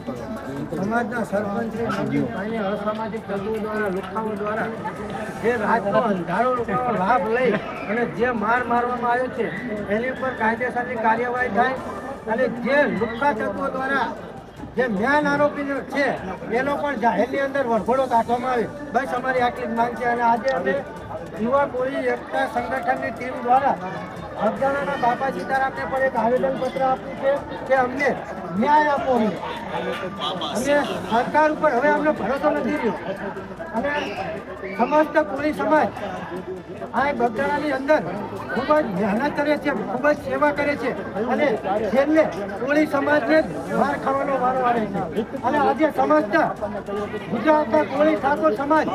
સમાજના સરપંચ શ્રી અસામાજિક તત્વો દ્વારા લુખાઓ દ્વારા જે રાજનો અંધારો લોકોનો લાભ લઈ અને જે મારવામાં આવ્યો છે એની ઉપર કાયદેસરની કાર્યવાહી થાય અને જે લુખ્ખા તત્વો દ્વારા જે મેન આરોપી છે એનો પણ જાહેરની અંદર વરઘોડો કાઢવામાં આવે. બસ અમારી આટલી જ માંગ છે. અને આજે અમે યુવા કોળી એકતા સંગઠનની ટીમ દ્વારા અફઘાનાના બાપા સીતારામને પણ એક આવેદનપત્ર આપ્યું છે કે અમને ન્યાય આપો. અને સરકાર ઉપર હવે અમને ભરોસો નથી રહ્યો. અને સમસ્ત કોળી સમાજ આ બગદાણાની અંદર ખૂબ જ મહેનત કરે છે, ખૂબ જ સેવા કરે છે અને છેલ્લે કોળી સમાજને માર ખાવાનો વારો આવે છે. અને આજે સમસ્ત ગુજરાતના કોળી ઠાકોર સમાજ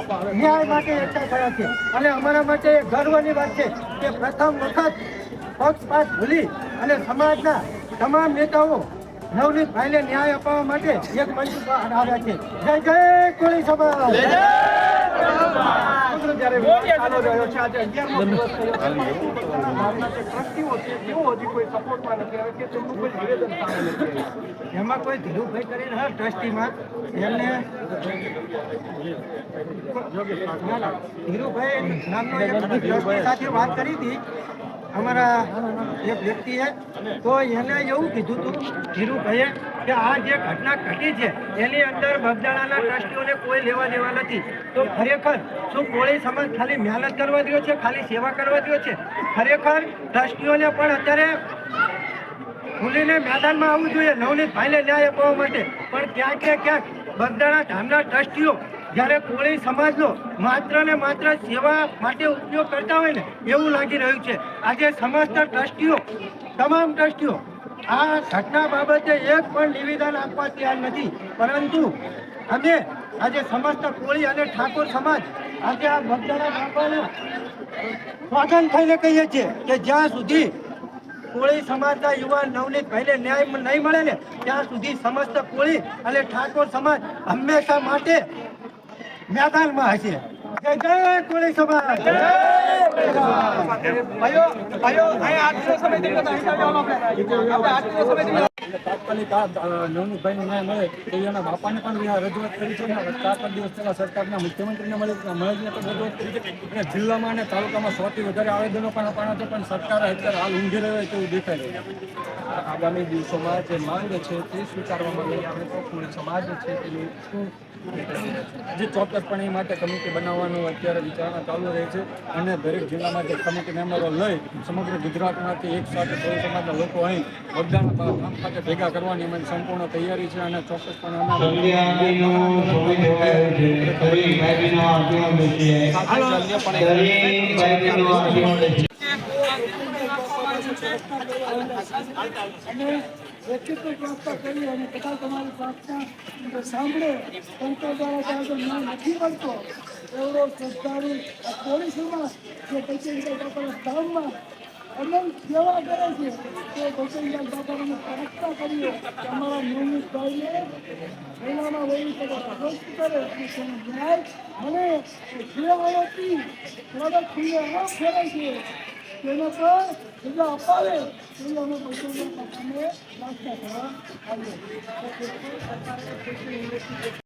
ન્યાય માટે એકઠા થયા છે. અને અમારા માટે ગર્વની વાત છે કે પ્રથમ વખત પક્ષપાત ભૂલી અને સમાજના તમામ નેતાઓ નવનીતભાઈને ન્યાય અપાવવા માટે એક મંચ પર આવ્યા છે. જય જય કોળી સમાજ. એમાં કોઈ ધીરુભાઈ કરીને ટ્રસ્ટીમાં એમને ધીરુભાઈ નામનો એક ટ્રસ્ટી સાથે વાત કરી હતી અમારા એક વ્યક્તિએ. તો એને એવું કીધું હતું ધીરુભાઈએ કે આ જે ઘટના ઘટી છે એની અંદર બગદાણાના ટ્રસ્ટીઓને કોઈ લેવા દેવા નથી. તો ખરેખર શું કોળી સમાજ ખાલી મહેનત કરવા દો છે, ખાલી સેવા કરવા દો છે? ખરેખર ટ્રસ્ટીઓને પણ અત્યારે ખુલીને મેદાનમાં આવવું જોઈએ નવનીતભાઈને ન્યાય અપાવવા માટે. પણ ક્યાંક ને ક્યાંક બગદાણા ધામના ટ્રસ્ટીઓ જ્યારે કોળી સમાજનો માત્ર ને માત્ર સેવા માટે ઉપયોગ કરતા હોય ને એવું લાગી રહ્યું છે. આજે સમસ્ત ટ્રસ્ટીઓ, તમામ ટ્રસ્ટીઓ આ ઘટના બાબતે એક પણ નિવેદન આપવા તૈયાર નથી. પરંતુ અમે આજે સમસ્ત કોળી અને ઠાકોર સમાજ આજે આ બગદાણા બાપાના સ્વાગત થઈને કહીએ છીએ કે જ્યાં સુધી કોળી સમાજના યુવાન નવનીતભાઈને ન્યાય નહીં મળે ને ત્યાં સુધી સમસ્ત કોળી અને ઠાકોર સમાજ હંમેશા માટે મેદાનમાં હશે. જય જય કોળી સમાજ. તાત્કાલિક નવનીતભાઈને ન્યાય મળે એના બાપાને પણ રજૂઆત કરી છે. 4 દિવસ પહેલા સરકારના મુખ્યમંત્રીને મળીને પણ રજૂઆત કરી છે. અને જિલ્લામાં અને તાલુકામાં 100 થી વધારે આવેદનો પણ અપાણા છે. પણ સરકાર અત્યારે હાલ ઊંઘી રહ્યો હોય તેવું દેખાય છે. આગામી દિવસોમાં જે માંગ છે તે સ્વીકારવામાં નહીં આવે તો કોળી સમાજ છે તેનું શું જે ચોક્કસપણે એ માટે કમિટી બનાવવાનું અત્યારે વિચારણા ચાલુ રહે છે. અને દરેક જિલ્લામાં જે કમિટી મેમ્બરો લઈ સમગ્ર ગુજરાતમાંથી એક સાથે કોળી સમાજના લોકો અહીં બગદાણા ગામ ખાતે ભેગા કરવાની અમારી સંપૂર્ણ તૈયારી છે. અને ચોક્કસપણે વ્યક્તિત્વ પ્રાર્થના કરી અને કદાચ તમારી પ્રાર્થના સાંભળે તંત્ર દ્વારા નથી મળતો એવડો શ્રદ્ધાળુ કોળી સમાજ જે ભગવંતલાલ બાપાના ધામમાં અનંત સેવા કરે છે તે ભગવંતલાલ બાપાને પ્રાર્થના કરીએ કે અમારા નવનીતભાઈને મહિનામાં વહેલી તકે સ્વસ્થ કરે અને તેનો ન્યાય મને જે આરોપી પ્રોડક્ટ ખુલ્લે આમ ફેરે છે તેના પર સજા અપાવે એવી અમે ભગવંતલાલ બાપાને પ્રાર્થના કરવા આવીએ.